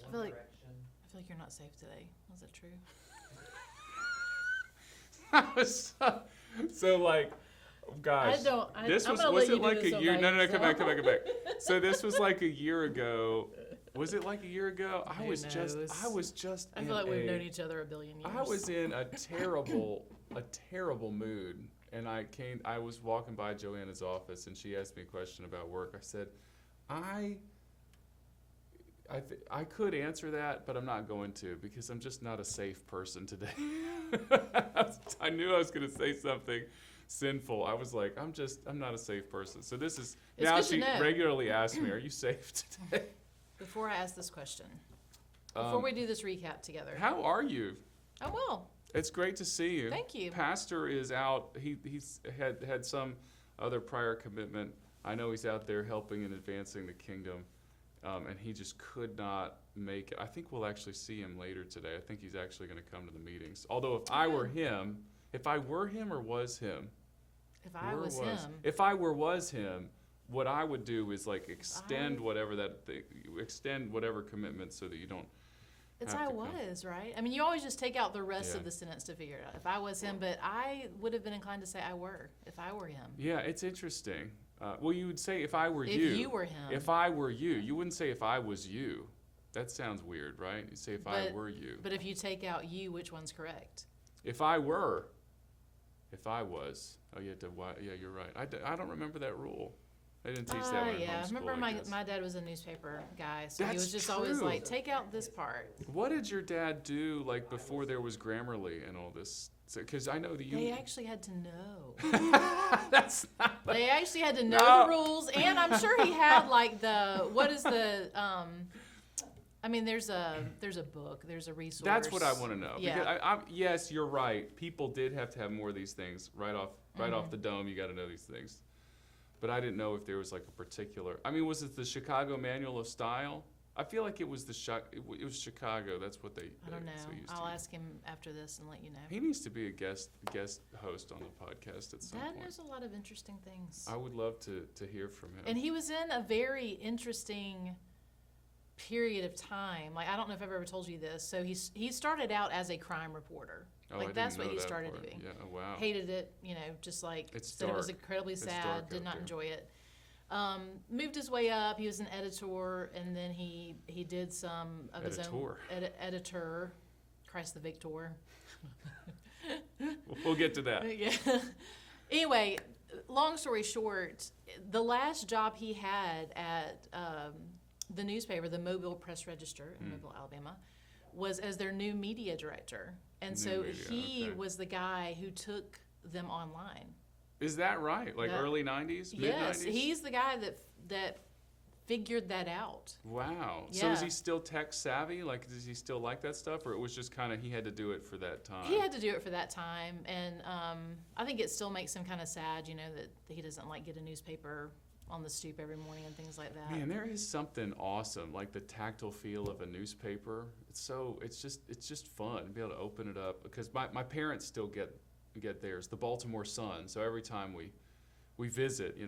I feel like you're not safe today. Was that true? So like, gosh, was it like a year? No, come back. So this was like a year ago. Was it like a year ago? I was just. I feel like we've known each other a billion years. I was in a terrible mood, and I was walking by Joanna's office, and she asked me a question about work. I said, I could answer that, but I'm not going to because I'm just not a safe person today. I knew I was going to say something sinful. I was like, I'm not a safe person. So this is, now she regularly asks me, are you safe today? Before I ask this question, before we do this recap together. How are you? I'm well. It's great to see you. Thank you. Pastor is out. He's had some other prior commitment. I know he's out there helping and advancing the kingdom. And he just could not make it. I think we'll actually see him later today. I think he's actually going to come to the meetings. Although if I were him or was him? If I was him, what I would do is like extend whatever commitment so that you don't. It's right? I mean, you always just take out the rest of the sentence to figure it out. If I was him, but I would have been inclined to say if I were him. Yeah, it's interesting. Well, you would say if I were you. If you were him. If I were you. You wouldn't say if I was you. That sounds weird, right? You say if I were you. But if you take out you, which one's correct? If I were. If I was. Oh, yeah, you're right. I don't remember that rule. I didn't teach that one in I homeschool, remember my dad was a newspaper guy, so That's he was just true. always like, take out this part. What did your dad do, like, before there was Grammarly and all this? Because I know that you... They actually had to know. That's not... They actually had to know the rules, and I'm sure he had, like, there's a book, there's a resource. That's what I want to know. Yeah. Because yes, you're right. People did have to have more of these things right off the dome. You got to know these things. But I didn't know if there was like a particular. I mean, was it the Chicago Manual of Style? I feel like it was it was Chicago. That's what they. I don't know. So used I'll to ask him after this and let you know. He needs to be a guest host on the podcast at some point. Dad knows a lot of interesting things. I would love to hear from him. And he was in a very interesting period of time. Like, I don't know if I've ever told you this. So he started out as a crime reporter. Like, that's what he started doing. Yeah, oh, wow. Hated it, just like said it was incredibly sad, did not enjoy it. Moved his way up. He was an editor, and then he did some of his own editor. Christ the Victor. We'll get to that. Yeah. Anyway, long story short, the last job he had at the newspaper, the Mobile Press Register in Mobile, Alabama, was as their new media director. And so he was the guy who took them online. Is that right? Like early 90s, mid 90s? Yes, he's the guy that figured that out. Wow. Yeah. So is he still tech savvy? Like, does he still like that stuff? Or it was just kind of he had to do it for that time? He had to do it for that time. And I think it still makes him kind of sad, that he doesn't like get a newspaper on the stoop every morning and things like that. Man, there is something awesome, like the tactile feel of a newspaper. It's just fun to be able to open it up, because my parents still get theirs, the Baltimore Sun. So every time we visit,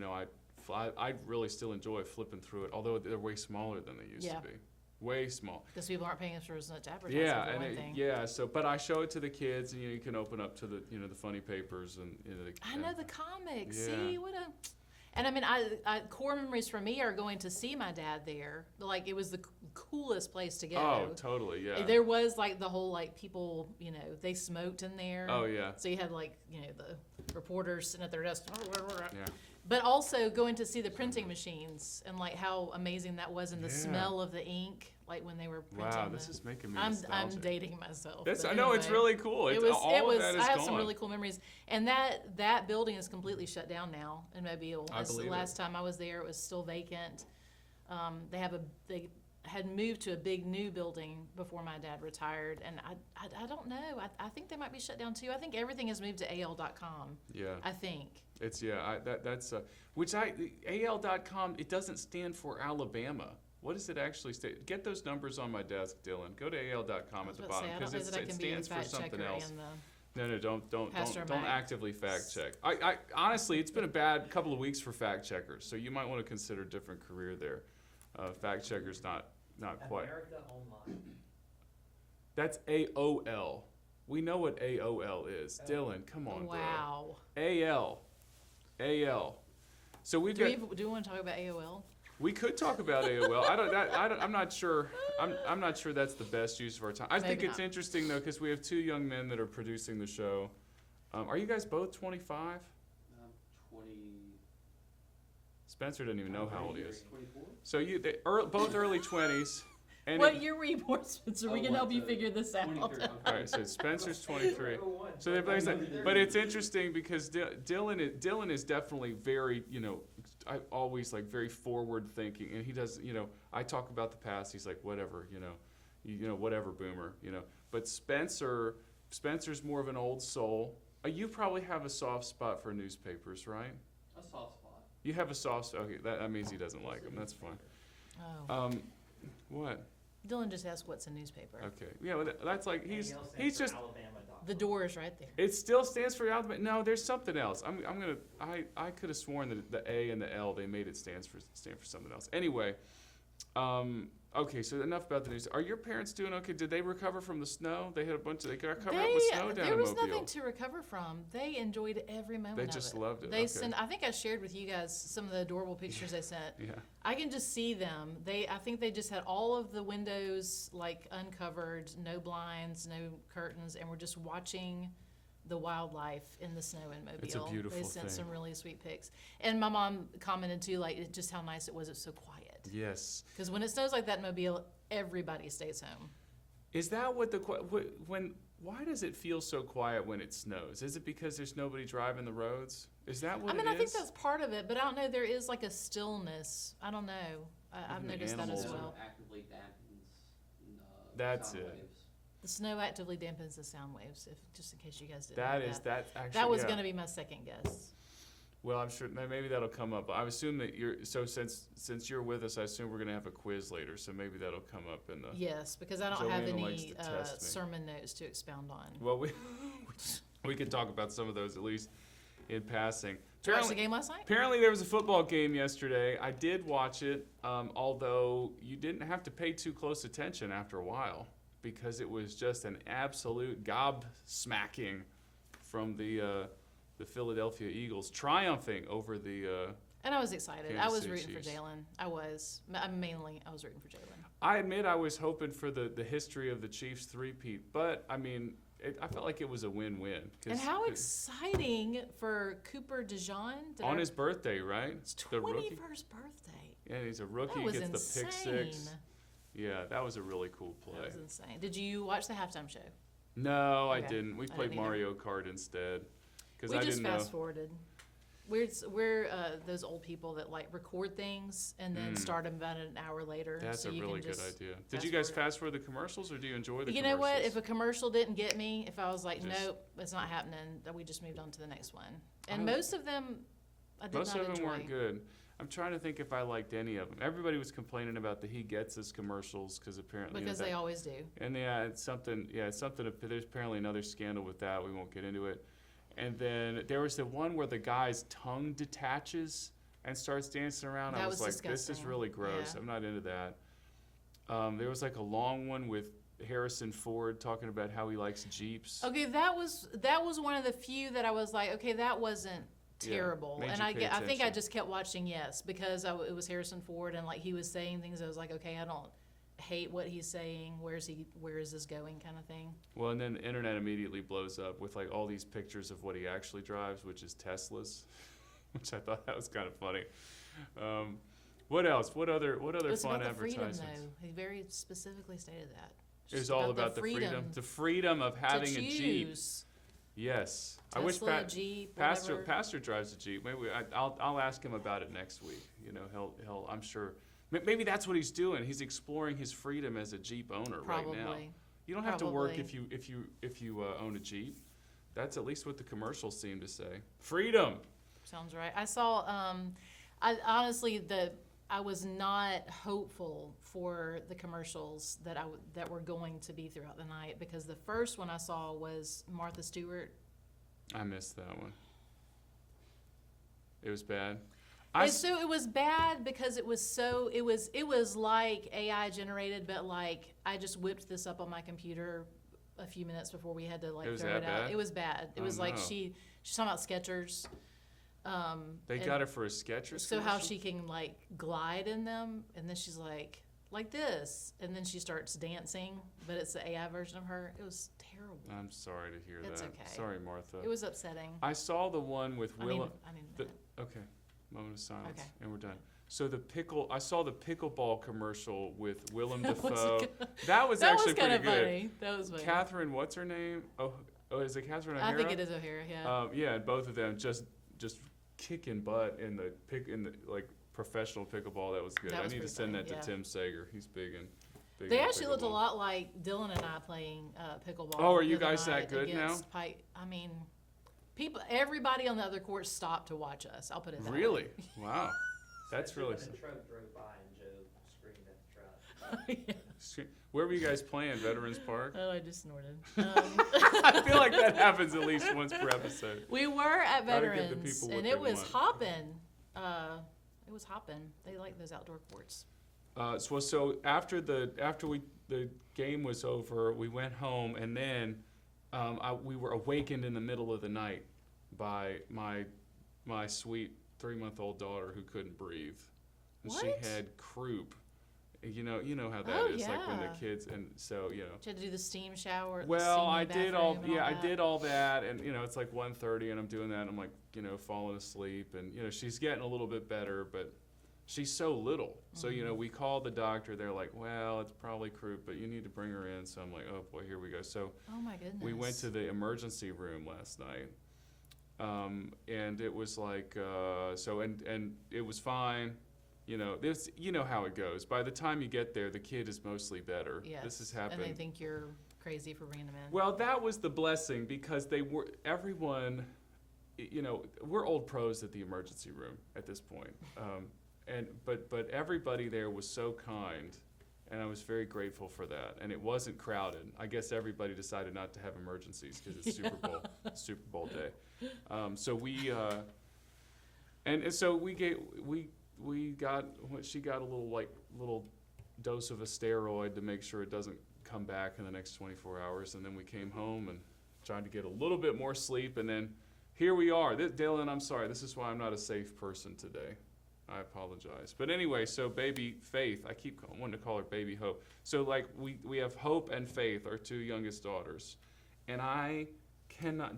I really still enjoy flipping through it, although they're way smaller than they used to be. Way small. Because people aren't paying for as much advertising. But I show it to the kids, and you can open up to the the funny papers and I know the comics. Yeah. See what a. And I mean, core memories for me are going to see my dad there. Like, it was the coolest place to go. Oh, totally, yeah. There was like the whole people, they smoked in there. Oh, yeah. So you had the reporters sitting at their desk. Yeah. But also going to see the printing machines and like how amazing that was, and the smell of the ink, like when they were printing. Wow, this is making me nostalgic. I'm dating myself. I know, it's really cool. All of that is I have gone. some really cool memories, and that building is completely shut down now in Mobile. The last time I was there, it was still vacant. They had moved to a big new building before my dad retired, and I don't know. I think they might be shut down too. I think everything has moved to AL.com. Yeah. I think. It's AL.com. It doesn't stand for Alabama. What does it actually stand? Get those numbers on my desk, Dylan. Go to AL.com at the bottom, because it stands for something else. No, don't actively fact check. I honestly, it's been a bad couple of weeks for fact checkers, so you might want to consider a different career there. Fact checkers not quite. America Online. That's AOL. We know what AOL is. Dylan, come on, Wow. bro. AL. So we've Do got. we want to talk about AOL? We could talk about AOL. I'm not sure. I'm not sure that's the best use of our time. I think Maybe it's not. interesting though because we have two young men that are producing the show. Are you guys both 25? 20. Spencer doesn't even know how old he is. 24? So both early 20s. And What year were you born, Spencer? We Oh, can what, help you the figure this out. 23. all right, so Spencer's 23. So they're both, but it's interesting because Dylan is definitely very, I always like very forward thinking, and he does, I talk about the past. He's like, whatever, whatever, boomer, But Spencer's more of an old soul. You probably have a soft spot for newspapers, right? A soft spot. You have a soft spot. Okay, that means he doesn't like them. That's fine. Oh. What? Dylan just asked what's a newspaper. Okay, yeah, well, that's like he's just. The door is right there. It still stands for Alabama. No, there's something else. I could have sworn that the A and the L they made it stand for something else. Anyway, okay. So enough about the news. Are your parents doing okay? Did they recover from the snow? They got covered up with snow down There in was Mobile. nothing to recover from. They enjoyed every moment They of it. just loved it. They Okay. sent. I think I shared with you guys some of the adorable pictures they sent. Yeah. I can just see them. I think they just had all of the windows like uncovered, no blinds, no curtains, and we're just watching the wildlife in the snow in Mobile. It's a beautiful They sent thing. some really sweet pics. And my mom commented too, like just how nice it was. It's so quiet. Yes. Because when it snows like that in Mobile, everybody stays home. Is that what why does it feel so quiet when it snows? Is it because there's nobody driving the roads? Is that what it is? I think that's part of it, but I don't know. There is like a stillness. I don't know. I've Even the noticed that as animals well. Actively dampens That's sound it. waves. The snow actively dampens the sound waves, just in case you guys didn't That know is that. that actually. That was yeah. going to be my second guess. Well, I'm sure maybe that'll come up. I assume that since you're with us, I assume we're gonna have a quiz later, so maybe that'll come up in the. Yes, because I don't have Joanna likes any to test me. sermon notes to expound on. Well, we could talk about some of those at least in passing. Did you watch the game last night? Apparently there was a football game yesterday. I did watch it, although you didn't have to pay too close attention after a while because it was just an absolute gobsmacking from the Philadelphia Eagles triumphing over the. And I was excited. I Kansas was City rooting Chiefs. for Jalen. I was rooting for Jalen. I admit I was hoping for the history of the Chiefs three-peat, but I mean, I felt like it was a win-win. And how exciting for Cooper DeJean. On his birthday, right? His The rookie. 21st birthday. Yeah, he's a rookie. That He was gets the pick insane. six. Yeah, that was a really cool play. That was insane. Did you watch the halftime show? No, I Okay. didn't. We I played didn't either. Mario Kart instead because We I just didn't know. fast forwarded. We're those old people that like record things and then start them about an hour later. That's so a you really can good just idea. Did fast you guys forward. fast forward the commercials, or do you enjoy the You commercials? know what? If a commercial didn't get me, if I was like, Just- nope, it's not happening, then we just moved on to the next one. And I- most of them, I did Most not of them enjoy. weren't good. I'm trying to think if I liked any of them. Everybody was complaining about the He Gets Us commercials because apparently Because they always do. And yeah, it's something. There's apparently another scandal with that. We won't get into it. And then there was the one where the guy's tongue detaches and starts dancing around. I That was was like, this is disgusting. really gross. Yeah. I'm not into that. There was like a long one with Harrison Ford talking about how he likes Jeeps. Okay, that was one of the few that I was like, okay, that wasn't terrible. made And you I pay think I attention. just kept watching, yes, because it was Harrison Ford and like he was saying things. I was like, okay, I don't hate what he's saying. Where is this going, kind of thing. Well, and then the internet immediately blows up with like all these pictures of what he actually drives, which is Teslas, which I thought that was kind of funny. What else? What other It was fun about the freedom, advertisements? though. He very specifically stated that. It was all about the freedom of having to a Jeep. choose. Yes, Tesla, I wish Jeep, Pastor whatever. Pastor drives a Jeep. Maybe I'll ask him about it next week. You know, he'll I'm sure. Maybe that's what he's doing. He's exploring his freedom as a Jeep owner Probably. right now. You don't have to work Probably. if you own a Jeep. That's at least what the commercials seem to say. Freedom. Sounds right. I saw. I honestly I was not hopeful for the commercials that were going to be throughout the night because the first one I saw was Martha Stewart. I missed that one. It was bad. So it was bad because it was like AI generated, but like I just whipped this up on my computer a few minutes before we had to like throw it out. It was bad. It was like she's talking about Skechers. They got it for a Skechers. So how she can like glide in them, and then she's like this, and then she starts dancing, but it's the AI version of her. It was terrible. I'm sorry to hear that. It's okay. Sorry, Martha. It was upsetting. I saw the one with Willem. I need a minute. Okay, moment of silence, Okay. and we're done. So I saw the pickleball commercial with Willem Dafoe. That was actually pretty good. Funny. That was funny. Catherine, what's her name? Oh, is it Catherine O'Hara? I think it is O'Hara. Yeah. Yeah, and both of them just kicking butt in the like professional pickleball. That was good. That was I need to pretty send funny, that to Tim Sager. He's big in. They actually looked a lot like Dylan and I playing pickleball. Oh, are you the other guys that night good now? against I mean, everybody on the other court stopped to watch us. I'll put it that Really? way. Wow. That's really. When the truck drove by and Joe screamed at the truck. Yeah. Where were you guys playing? Veterans Park? Oh, I just snorted. I feel like that happens at least once per episode. We were at Gotta give the Veterans, people what and they it was want. hopping. It was hopping. They like those outdoor courts. So after the game was over, we went home, and then we were awakened in the middle of the night by my sweet 3-month-old daughter who couldn't breathe, and she What? had croup. You know how that Oh, is, like when the yeah. kids, and so you know. Did you have to do the steam shower? Well, I did all that? I did all that, and it's like 1:30, and I'm doing that, and I'm like falling asleep, and she's getting a little bit better, but she's so little. So we called the doctor. They're like, well, it's probably croup, but you need to bring her in. So I'm like, oh boy, here we go. So Oh my goodness. we went to the emergency room last night, and it was like and it was fine. How it goes. By the time you get there, the kid is mostly better. Yes. This has happened. And they think you're crazy for bringing them in. Well, that was the blessing because everyone, we're old pros at the emergency room at this point. But everybody there was so kind, and I was very grateful for that. And it wasn't crowded. I guess everybody decided not to have emergencies because it's Super Bowl day. She got a little dose of a steroid to make sure it doesn't come back in the next 24 hours, and then we came home and tried to get a little bit more sleep, and then here we are. Dylan, I'm sorry, this is why I'm not a safe person today. I apologize. But anyway, so baby Faith, I keep wanting to call her baby Hope. So like we have Hope and Faith, our 2 youngest daughters, and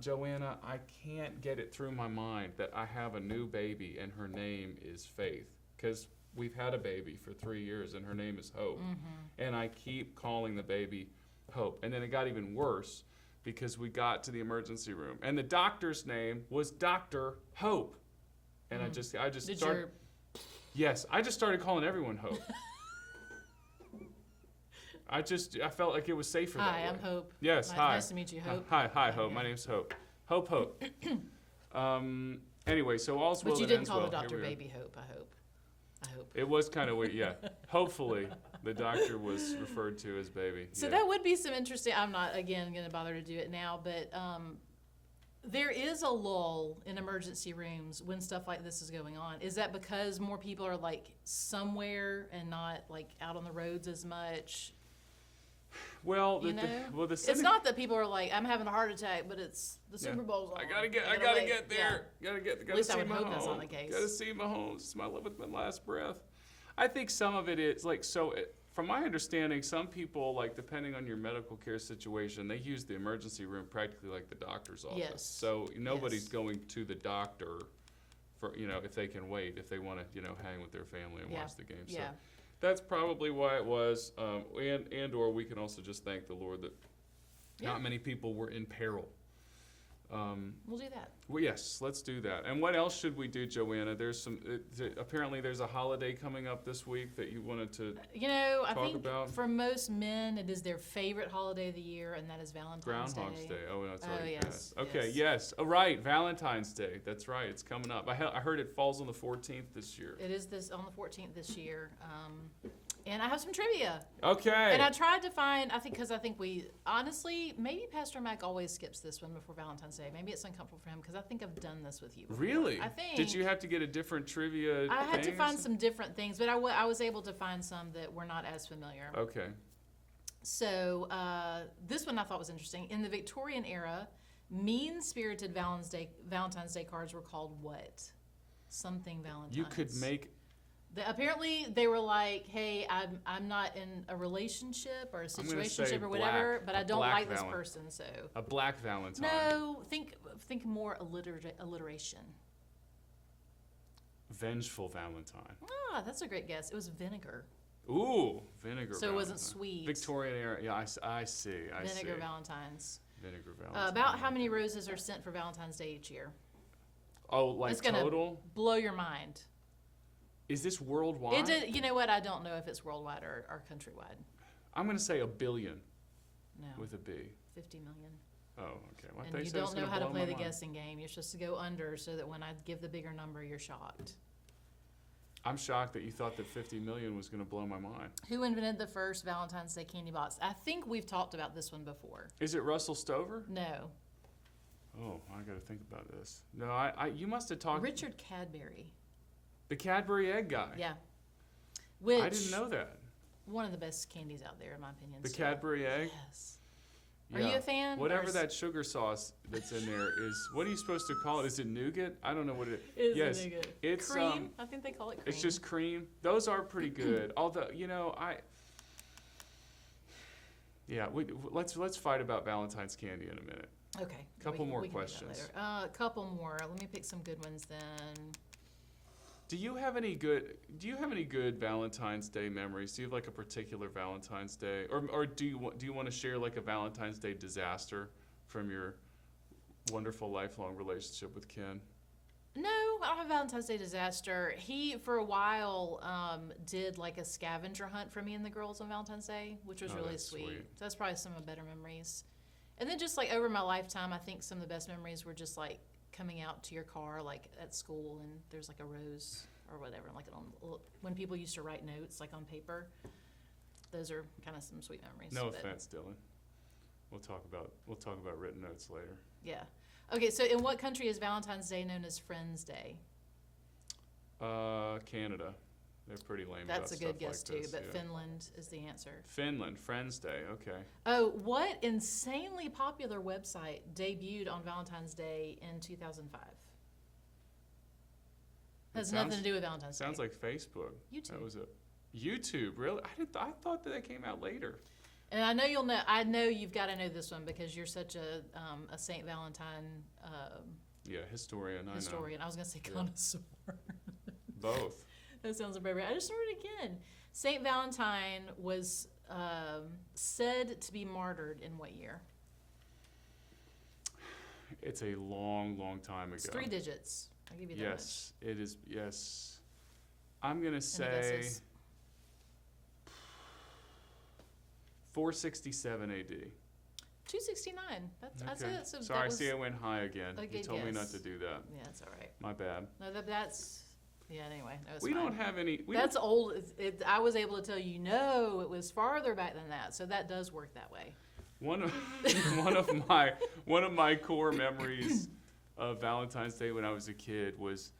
Joanna, I can't get it through my mind that I have a new baby and her name is Faith, because we've had a baby for 3 years and her name is Hope. And I keep calling the baby Hope. And then it got even worse because we got to the emergency room and the doctor's name was Dr. Hope. And I just started. Yes, I just started calling everyone Hope. I felt like it was safer that way. Hi, I'm Hope. Yes, hi. Nice to meet you, Hope. Hi, Hope. My name's Hope. Hope. Anyway, so all's well But you that didn't ends call well. the doctor Here we are. Baby Hope, I hope. It was kind of weird, yeah. Hopefully, the doctor was referred to as baby. So yeah. that would be some interesting. I'm not, again, going to bother to do it now, but there is a lull in emergency rooms when stuff like this is going on. Is that because more people are like somewhere and not like out on the roads as much? Well, It's not that people are like, I'm having a heart attack, but it's the Super Bowl's on. I gotta get there. Gotta At least I see would hope that's Mahomes. not the case. Gotta see Mahomes. It's with my last breath. I think some of it is like from my understanding, some people, like depending on your medical care situation, they use the emergency room practically like the doctor's office. Yes. So nobody's going to the doctor for if they can wait, if they want to hang with their family and watch the game. So Yeah. that's probably why it was, or we can also just thank the Lord that not many people were in peril. We'll do that. Well, yes, let's do that. And what else should we do, Joanna? There's apparently there's a holiday coming up this week that you wanted to I talk think about. for most men, it is their favorite holiday of the year, and that is Valentine's Groundhog's Day. Oh, that's already yes, passed. Okay, yes. yes. Oh, right, Valentine's Day. That's right. It's coming up. I heard it falls on the 14th this year. It is on the 14th this year. And I have some trivia. Okay. And I tried to find, because I think we, honestly, maybe Pastor Mac always skips this one before Valentine's Day. Maybe it's uncomfortable for him because I think I've done this with you before. Really? I think. Did you have to get a different trivia I had to thing or find something? some different things, but I was able to find some that were not as familiar. Okay. So this one I thought was interesting. In the Victorian era, mean-spirited Valentine's Day cards were called what? Something Valentine's. You could make... Apparently, they were like, "Hey, I'm not in a relationship or a situationship or whatever, but I don't like this person." So a black Valentine. No, think more alliteration. Vengeful Valentine. Ah, that's a great guess. It was vinegar. Ooh, vinegar. So Valentine. it wasn't sweet. Victorian era. Yeah, I see. Vinegar Valentines. Vinegar Valentine. About how many roses are sent for Valentine's Day each year? Oh, like it's gonna total? Blow your mind. Is this worldwide? You know what? I don't know if it's worldwide or countrywide. I'm going to say 1 billion. No. With a B. 50 million. Oh, okay. Well, And you don't know how to play the guessing game. You're supposed to go under so that when I give the bigger number, you're shocked. I'm shocked that you thought that 50 million was going to blow my mind. Who invented the first Valentine's Day candy box? I think we've talked about this one before. Is it Russell Stover? No. Oh, I got to think about this. No, you must have talked... Richard Cadbury. The Cadbury egg guy. Yeah. Which I didn't know that. One of the best candies out there, in my opinion. The Cadbury egg? Yes. Yeah. Are you a fan? Whatever that sugar sauce that's in there is, what are you supposed to call it? Is it nougat? I don't know what it is. Yes, nougat. it's cream. I think they call it cream. It's just cream. Those are pretty good. Although, let's fight about Valentine's candy in a minute. Okay. Couple more we can do that questions. later. A couple more. Let me pick some good ones then. Do you have any good Valentine's Day memories? Do you have like a particular Valentine's Day, or do you want to share like a Valentine's Day disaster from your wonderful lifelong relationship with Ken? No, I don't have a Valentine's Day disaster. He, for a while, did like a scavenger hunt for me and the girls on Valentine's Day, which was really sweet. So that's probably some of the better memories. And then just like over my lifetime, I think some of the best memories were just like coming out to your car, like at school, and there's like a rose or whatever, like when people used to write notes like on paper. Those are kind of some sweet memories. No offense, Dylan. We'll talk about written notes later. Yeah. Okay. So, in what country is Valentine's Day known as Friends Day? Canada. They're pretty lame. That's a good guess like too, this, but yeah. Finland is the answer. Finland, Friends Day. Okay. Oh, what insanely popular website debuted on Valentine's Day in 2005? Has nothing to do with Valentine's Day. Sounds like Facebook. YouTube. That was YouTube. Really? I thought that came out later. And I know you'll know. I know you've got to know this one because you're such a Saint Valentine. Historian. I know. I was gonna say connoisseur. Both. That sounds appropriate. I just remembered again. Saint Valentine was said to be martyred in what year? It's a long, long time ago. It's 3 digits. I'll give you that Yes, it is. Yes. I'm going to say 467 AD. 269. That's Okay. it. So Sorry, that see, I went high again. a You good told me not guess. to do that. Yeah, that's all right. My bad. No, that's. Yeah, anyway. No, it's We fine. don't have any. That's old. I was able to tell you, no, it was farther back than that. So that does work that way. One of my core memories of Valentine's Day when I was a kid was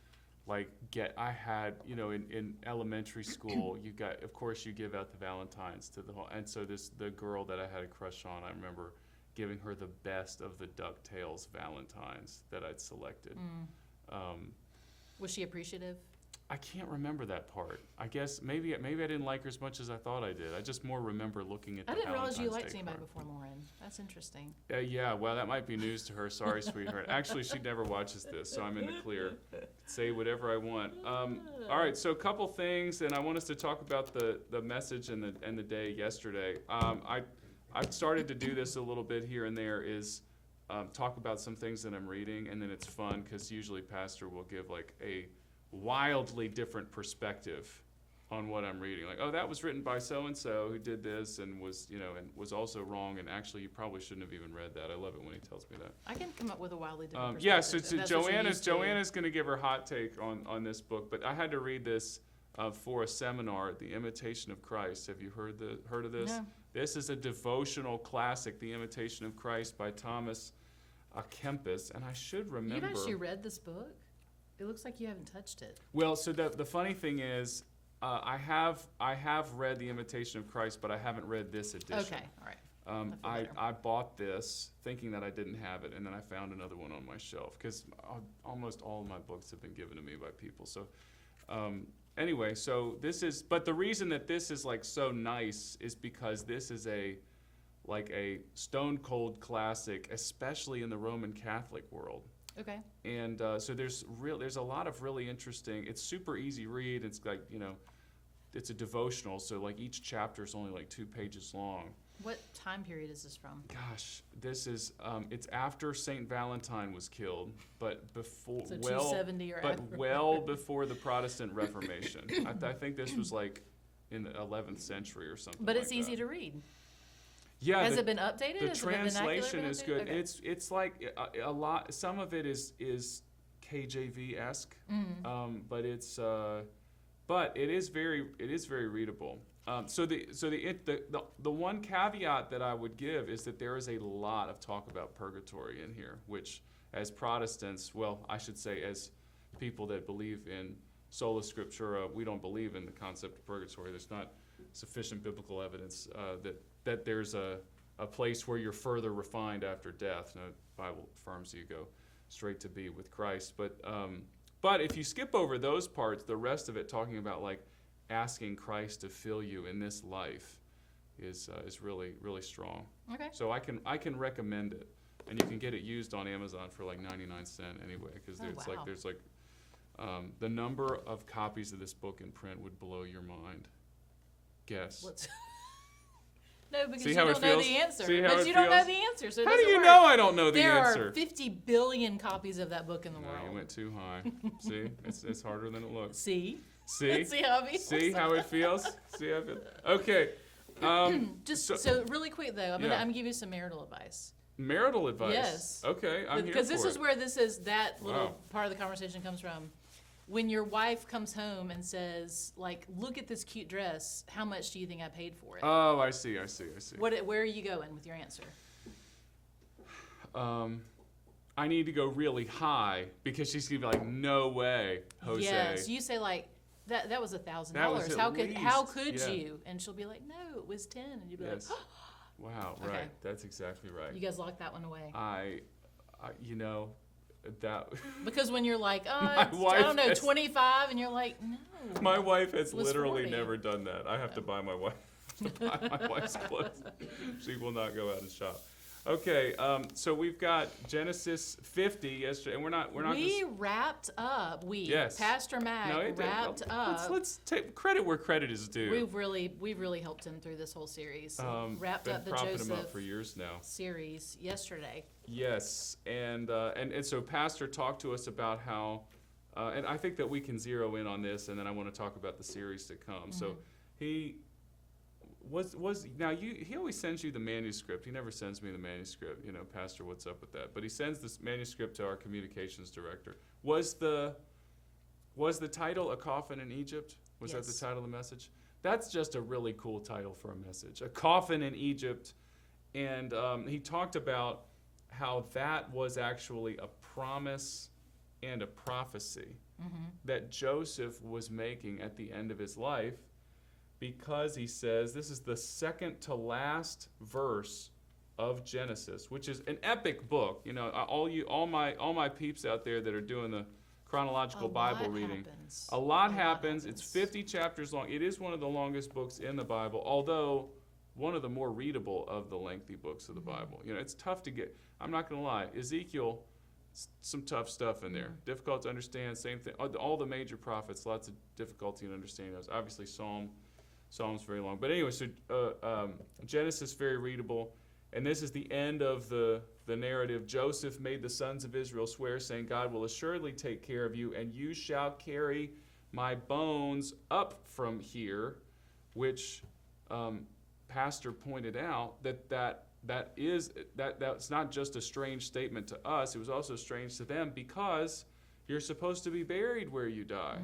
like I had in elementary school you give out the Valentines to the whole, and so the girl that I had a crush on, I remember giving her the best of the DuckTales Valentines that I'd selected. Was she appreciative? I can't remember that part. I guess maybe I didn't like her as much as I thought I did. I just more remember looking at the I didn't realize you Valentine's liked Day anybody card. before Lauren. That's interesting. Yeah, well, that might be news to her. Sorry, sweetheart. Actually, she never watches this, so I'm in the clear. Say whatever I want. All right, so a couple things, and I want us to talk about the message and the day yesterday. I've started to do this a little bit here and there, is talk about some things that I'm reading, and then it's fun because usually Pastor will give like a wildly different perspective on what I'm reading. Like, oh, that was written by so-and-so who did this and was also wrong, and actually you probably shouldn't have even read that. I love it when he tells me that. I can come up with a wildly different perspective. Yeah, so if that's what you're used to. Joanna's going to give her hot take on this book, but I had to read this for a seminar, The Imitation of Christ. Have you heard of this? No. This is a devotional classic, The Imitation of Christ by Thomas à Kempis, and I should remember. You've actually read this book? It looks like you haven't touched it. Well, so the funny thing is, I have read The Imitation of Christ, but I haven't read this edition. Okay, all right. I bought this thinking that I didn't have it, and then I found another one on my shelf because almost all of my books have been given to me by people. So anyway, so this is, but the reason that this is like so nice is because this is a stone cold classic, especially in the Roman Catholic world. Okay. And so there's a lot of really interesting. It's super easy read. It's like, it's a devotional, so like each chapter is only like 2 pages long. What time period is this from? Gosh, this is it's after Saint Valentine was killed, but before So 270 or but after. well before the Protestant Reformation. I think this was like in the 11th century or something. But it's like easy that. to read. Yeah, Has it been updated? The Has it been vernacular translation been is updated? good. Okay. It's like a lot. Some of it is KJV-esque, but it's but it is very readable. So the one caveat that I would give is that there is a lot of talk about purgatory in here, which as Protestants, well, I should say as people that believe in sola scriptura, we don't believe in the concept of purgatory. There's not sufficient biblical evidence that there's a place where you're further refined after death. No, the Bible affirms you go straight to be with Christ. But if you skip over those parts, the rest of it talking about like asking Christ to fill you in this life is really, really strong. Okay. So I can recommend it, and you can get it used on Amazon for like 99 cents anyway, because there's the number of copies of this book in print would blow your mind. Guess. No, because See you how it don't know feels? the answer. See how But it you don't know feels? the answer, so it How do doesn't you work. know I don't know the There answer? are 50 billion copies of that book in the No, world. you went too high. See, it's harder than it looks. See? See, See how it feels? see how it feels. See how it feels. Okay. So really quick though, I'm Yeah. gonna give you some marital advice. Marital advice. Yes. Okay, I'm here Because for this is it. where that little Wow. part of the conversation comes from. When your wife comes home and says, like, look at this cute dress, how much do you think I paid for it? Oh, I see. Where are you going with your answer? I need to go really high because she's gonna be like, no way, Jose. Yes, you say like that was $1,000. That was at How least, could yeah. you? And she'll be like, no, it was 10, and you'd be Yes. like, Wow. Okay. Right. That's exactly right. you guys locked that one away. I that. Because when you're like, My it's, wife I don't know, has- 25, and you're like, no. My wife has It was literally 40. never done that. I have to buy my wife my wife's clothes. She will not go out and shop. Okay, so we've got Genesis 50 yesterday, and we're not. We wrapped up. Yes. Pastor Mac No, it did. wrapped up. Let's take credit where credit is due. We've really helped him through this whole series. Wrapped been up the propping him up Joseph for years now. series yesterday. Yes, and so Pastor talked to us about how, and I think that we can zero in on this, and then I want to talk about the series to come. So he he always sends you the manuscript. He never sends me the manuscript. Pastor, what's up with that? But he sends this manuscript to our communications director. Was the title A Coffin in Egypt? Was that the Yes. title of the message? That's just a really cool title for a message. A Coffin in Egypt. And he talked about how that was actually a promise and a prophecy that Joseph was making at the end of his life, because he says, this is the second to last verse of Genesis, which is an epic book. All my peeps out there that are doing the chronological Bible reading. A lot happens. It's 50 chapters long. It is one of the longest books in the Bible, although one of the more readable of the lengthy books of the Bible. It's tough to get. I'm not going to lie. Ezekiel, some tough stuff in there. Difficult to understand. Same thing. All the major prophets, lots of difficulty in understanding those. Obviously, Psalm's very long. But anyway, so Genesis, very readable. And this is the end of the narrative. Joseph made the sons of Israel swear, saying, God will assuredly take care of you, and you shall carry my bones up from here, which Pastor pointed out that's not just a strange statement to us. It was also strange to them, because you're supposed to be buried where you die.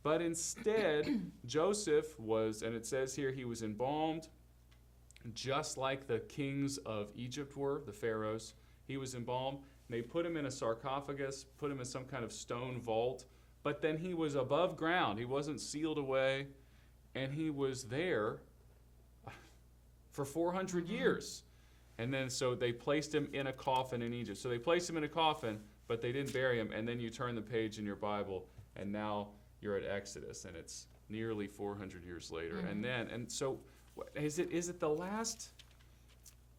But instead, Joseph was, and it says here, he was embalmed just like the kings of Egypt were, the pharaohs. He was embalmed. And they put him in a sarcophagus, put him in some kind of stone vault. But then he was above ground. He wasn't sealed away. And he was there for 400 years. And then so they placed him in a coffin in Egypt. So they placed him in a coffin, but they didn't bury him. And then you turn the page in your Bible, and now you're at Exodus, and it's nearly 400 years later. And so is it the last?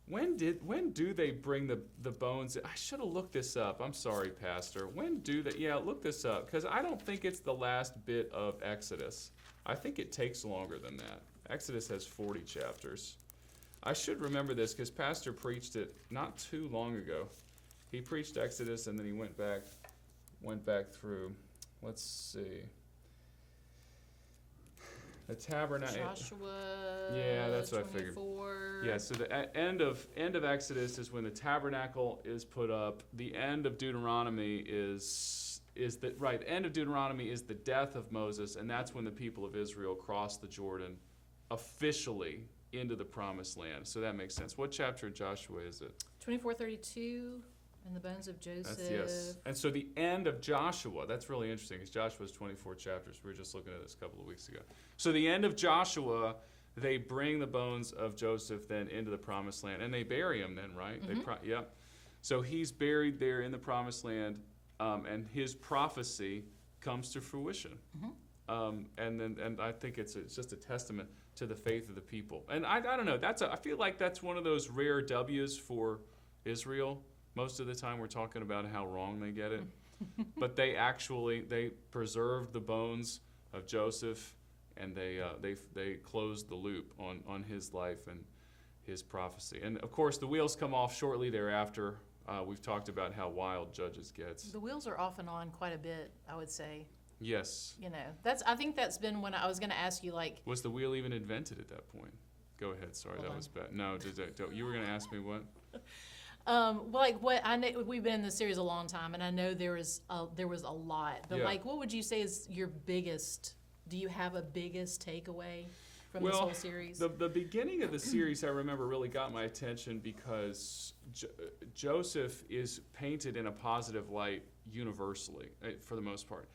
When do they bring the bones? I should have looked this up. I'm sorry, Pastor. When do they? Yeah, look this up, because I don't think it's the last bit of Exodus. I think it takes longer than that. Exodus has 40 chapters. I should remember this because Pastor preached it not too long ago. He preached Exodus and then he went back through. Let's see. The tabernacle. Joshua. Yeah, that's what I figured. 24. Yeah, so the end of Exodus is when the tabernacle is put up. The end of Deuteronomy is the right. End of Deuteronomy is the death of Moses, and that's when the people of Israel crossed the Jordan officially into the promised land. So that makes sense. What chapter of Joshua is it? 24:32, and the bones of Joseph. That's, yes. And so the end of Joshua, that's really interesting because Joshua's 24 chapters. We were just looking at this a couple of weeks ago. So the end of Joshua, they bring the bones of Joseph then into the promised land, and they bury him then, right? Mm-hmm. So he's buried there in the promised land, and his prophecy comes to fruition. Mm-hmm. And I think it's just a testament to the faith of the people. And I don't know, I feel like that's one of those rare W's for Israel. Most of the time we're talking about how wrong they get it. But they preserved the bones of Joseph, and they closed the loop on his life and his prophecy. And of course the wheels come off shortly thereafter. We've talked about how wild Judges gets. The wheels are off and on quite a bit, I would say. Yes. You know, I think that's been when I was going to ask you, like. Was the wheel even invented at that point? Go ahead. Sorry, Hold that on. was bad. No, you were going to ask me what? Well, like what I know, we've been in this series a long time, and I know there was a lot. But Yeah. like, what would you say is your biggest? Do you have a biggest takeaway from this whole series? The beginning of the series, I remember, really got my attention because Joseph is painted in a positive light universally, for the most part.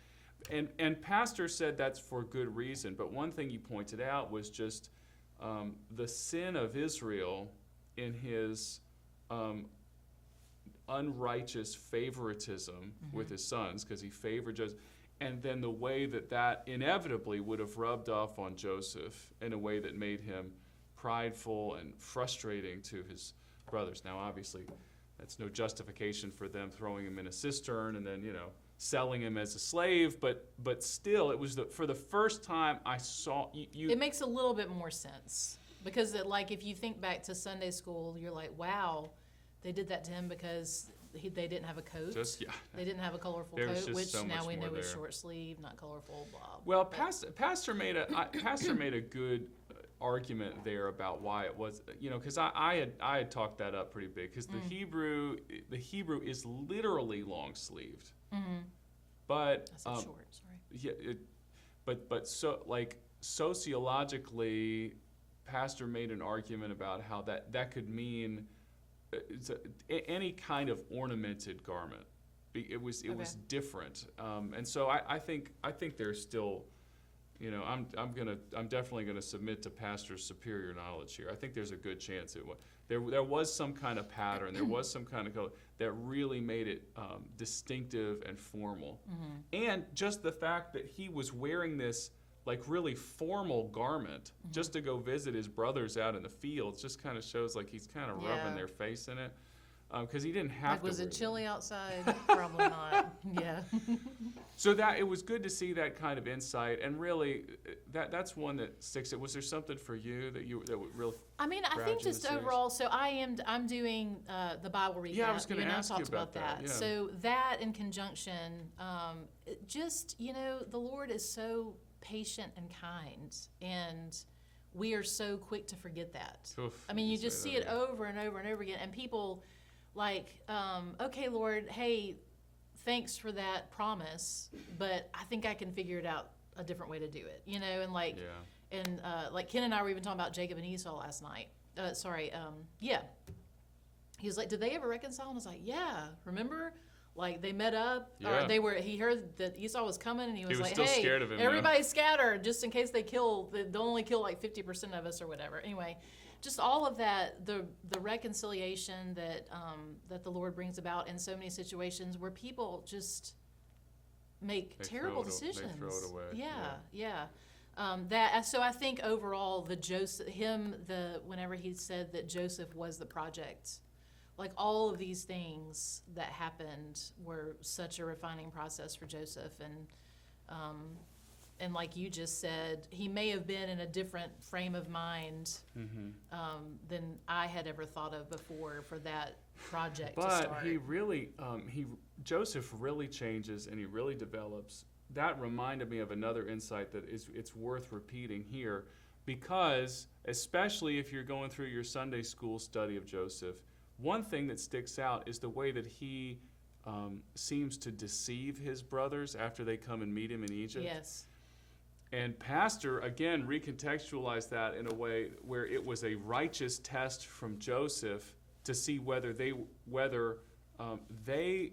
And Pastor said that's for good reason. But one thing he pointed out was just the sin of Israel in his unrighteous favoritism with his sons, because he favored Joseph. And then the way that inevitably would have rubbed off on Joseph in a way that made him prideful and frustrating to his brothers. Now, obviously, that's no justification for them throwing him in a cistern and then, selling him as a slave. But still, it was for the first time I saw you. It makes a little bit more sense because, if you think back to Sunday school, you're like, wow, they did that to him because they didn't have a coat. They didn't have a colorful coat, which so now we know there. is short sleeve, not colorful. Blah. Well, Pastor made a good argument there about why it was, because I had talked that up pretty big because the Hebrew is literally long sleeved, but I said short. Sorry. yeah, but sociologically, Pastor made an argument about how that could mean any kind of ornamented garment. It was different, and so I think there's still, I'm definitely gonna submit to Pastor's superior knowledge here. I think there's a good chance there was some kind of pattern, there was some kind of color that really made it distinctive and formal, and just the fact that he was wearing this really formal garment just to go visit his brothers out in the fields just kind of shows he's kind of rubbing their face in it, because he didn't have to. Was it chilly outside? Probably not. Yeah. So that it was good to see that kind of insight, and really that's one that sticks. Was there something for you that would really? I mean, I think just overall. So I'm doing the Bible recap. Yeah, I was going to ask I you talked about that. Yeah. So that in conjunction, the Lord is so patient and kind, and we are so quick to forget that. Oof, I mean, you just see it over and over and over again, and people okay, Lord, hey, thanks for that promise, but I think I can figure it out a different way to do it, you know, and like, Yeah. and like Ken and I were even talking about Jacob and Esau last night. Yeah. He was like, did they ever reconcile? And I was like, yeah, remember? Like they met up, Yeah. or he heard that Esau was coming, and he was like, still hey, scared of him, everybody scatter just in case they'll only kill like 50% of us or whatever. Anyway, just all of that, the reconciliation that that the Lord brings about in so many situations where people just make terrible decisions. They throw it away. Yeah. So I think overall whenever he said that Joseph was the project, like all of these things that happened were such a refining process for Joseph, and like you just said, he may have been in a different frame of mind than I had ever thought of before for that project to start. But he really, Joseph really changes and he really develops. That reminded me of another insight that it's worth repeating here, because especially if you're going through your Sunday school study of Joseph, one thing that sticks out is the way that he seems to deceive his brothers after they come and meet him in Egypt. Yes. And Pastor, again, recontextualized that in a way where it was a righteous test from Joseph to see whether they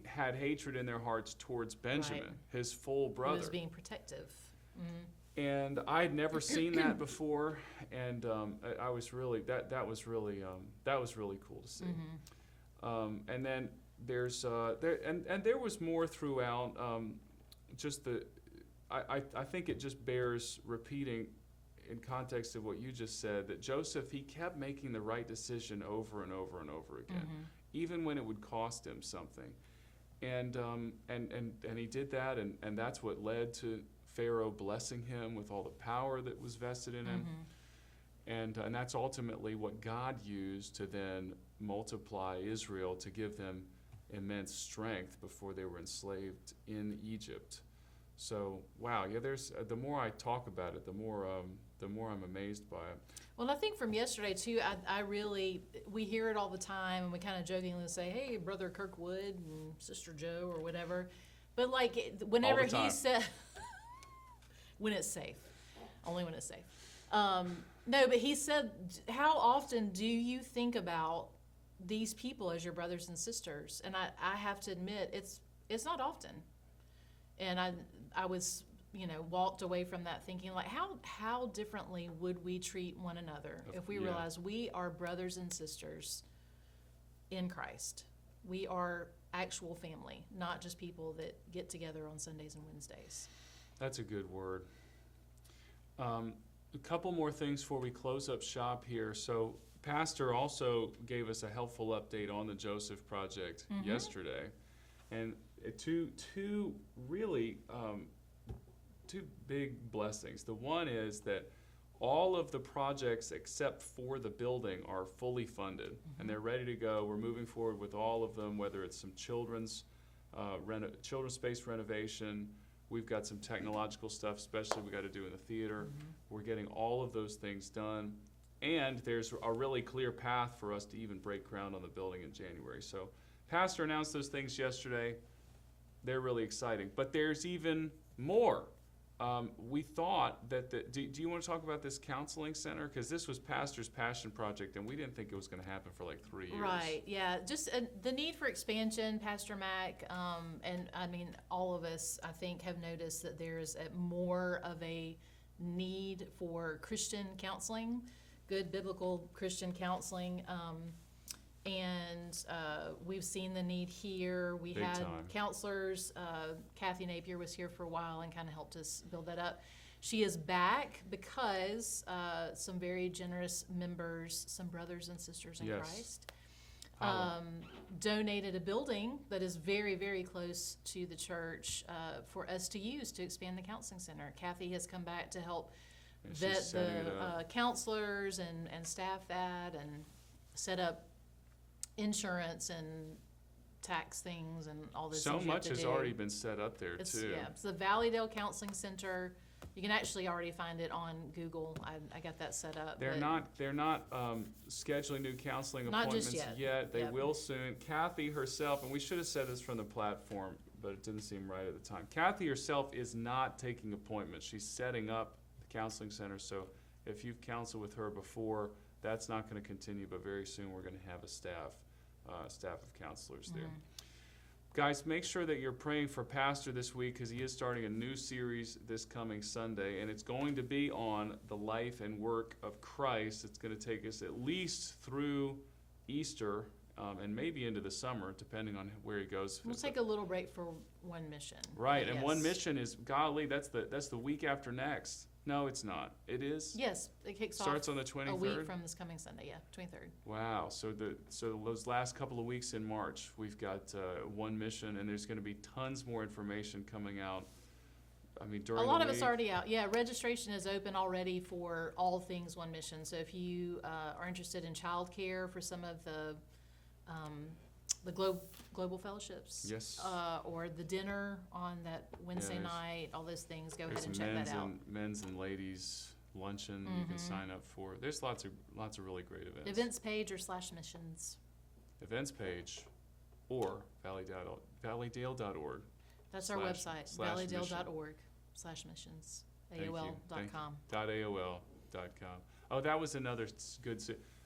had hatred in their hearts towards Benjamin, Right. his full brother. He was being protective. And I had never seen that before, and I was really that was really cool to see. And then there's there was more throughout. I think it just bears repeating in context of what you just said, that Joseph, he kept making the right decision over and over and over again, even when it would cost him something. And he did that, and that's what led to Pharaoh blessing him with all the power that was vested in him. And that's ultimately what God used to then multiply Israel, to give them immense strength before they were enslaved in Egypt. So, wow, yeah. There's the more I talk about it, the more I'm amazed by it. Well, I think from yesterday too, we hear it all the time, and we kind of jokingly say, "Hey, Brother Kirkwood and Sister Jo," or whatever. But like whenever he said, when it's safe, only when it's safe. No, but he said, "How often do you think about these people as your brothers and sisters?" And I have to admit, it's not often. And I was, walked away from that thinking, like, how differently would we treat one another if we realize we are brothers and sisters in Christ? We are actual family, not just people that get together on Sundays and Wednesdays. That's a good word. A couple more things before we close up shop here. So Pastor also gave us a helpful update on the Joseph Project yesterday. And two big blessings. The one is that all of the projects except for the building are fully funded, and they're ready to go. We're moving forward with all of them, whether it's some children's space renovation. We've got some technological stuff, especially we got to do in the theater. We're getting all of those things done, and there's a really clear path for us to even break ground on the building in January. So Pastor announced those things yesterday. They're really exciting, but there's even more. We thought that do you want to talk about this counseling center? Because this was Pastor's passion project, and we didn't think it was going to happen for like 3 years. Right, yeah. Just the need for expansion, Pastor Mac, and I mean, all of us, I think, have noticed that there's more of a need for Christian counseling, good biblical Christian counseling. And we've seen the need here. We Big had time. Counselors. Kathy Napier was here for a while and kind of helped us build that up. She is back because some very generous members, some brothers and sisters in Christ, donated a building that is very, very close to the church for us to use to expand the counseling center. Kathy has come back to help vet the counselors and staff that, and set up insurance and tax things and all this. So much has already been set up there too. Yeah, it's the Valleydale Counseling Center. You can actually already find it on Google. I got that set up. They're not scheduling new counseling Not appointments just yet. They will soon. Kathy herself, and we should have said this from the platform, but it didn't seem right at the time. Kathy herself is not taking appointments. She's setting up the counseling center, so if you've counseled with her before, that's not going to continue, but very soon we're going to have a staff of counselors there. Guys, make sure that you're praying for Pastor this week, because he is starting a new series this coming Sunday, and it's going to be on the life and work of Christ. It's going to take us at least through Easter, and maybe into the summer, depending on where he goes. We'll take a little break for One Mission. Right, and yes. One Mission is, golly, that's the week after next. No, it's not. It is? Yes, it kicks Starts off on the 23rd? a week from this coming Sunday, yeah, 23rd. Wow, so those last couple of weeks in March, we've got One Mission, and there's going to be tons more information coming out. I mean, during A lot the of it's week. already out. Yeah, registration is open already for all things One Mission. So if you are interested in childcare for some of the global fellowships, Yes. or the dinner on that Wednesday Yes. night, all those things, go ahead There's and a check that out. men's and ladies luncheon you can sign up for. There's lots of really great events. Events page or /missions. Events page or valleydale.org. That's our website, /mission. valleydale.org/missions, Thank you. AOL.com. .aol.com. Oh, that was another good.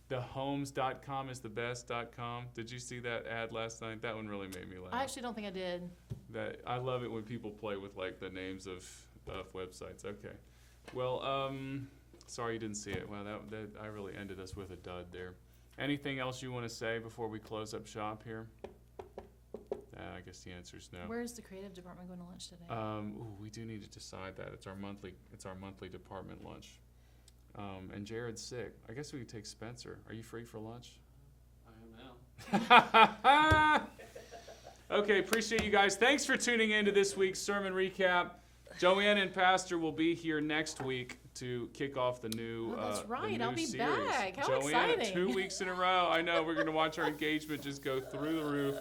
Thehomes.com is the best.com. Did you see that ad last night? That one really made me laugh. I actually don't think I did. That I love it when people play with like the names of websites. Okay. Well, sorry you didn't see it. Well, that I really ended us with a dud there. Anything else you want to say before we close up shop here? I guess the answer is no. Where's the creative department going to lunch today? We do need to decide that. It's our monthly department lunch. And Jared's sick. I guess we could take Spencer. Are you free for lunch? I am now. Okay, appreciate you guys. Thanks for tuning in to this week's sermon recap. Joanne and Pastor will be here next week to kick off the new Oh, that's the right. new I'll be series. back. How Joanne, exciting. 2 weeks in a row. I know. We're going to watch our engagement just go through the roof.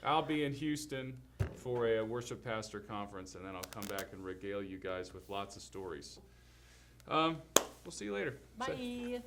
I'll be in Houston for a worship pastor conference, and then I'll come back and regale you guys with lots of stories. We'll see you later. Bye.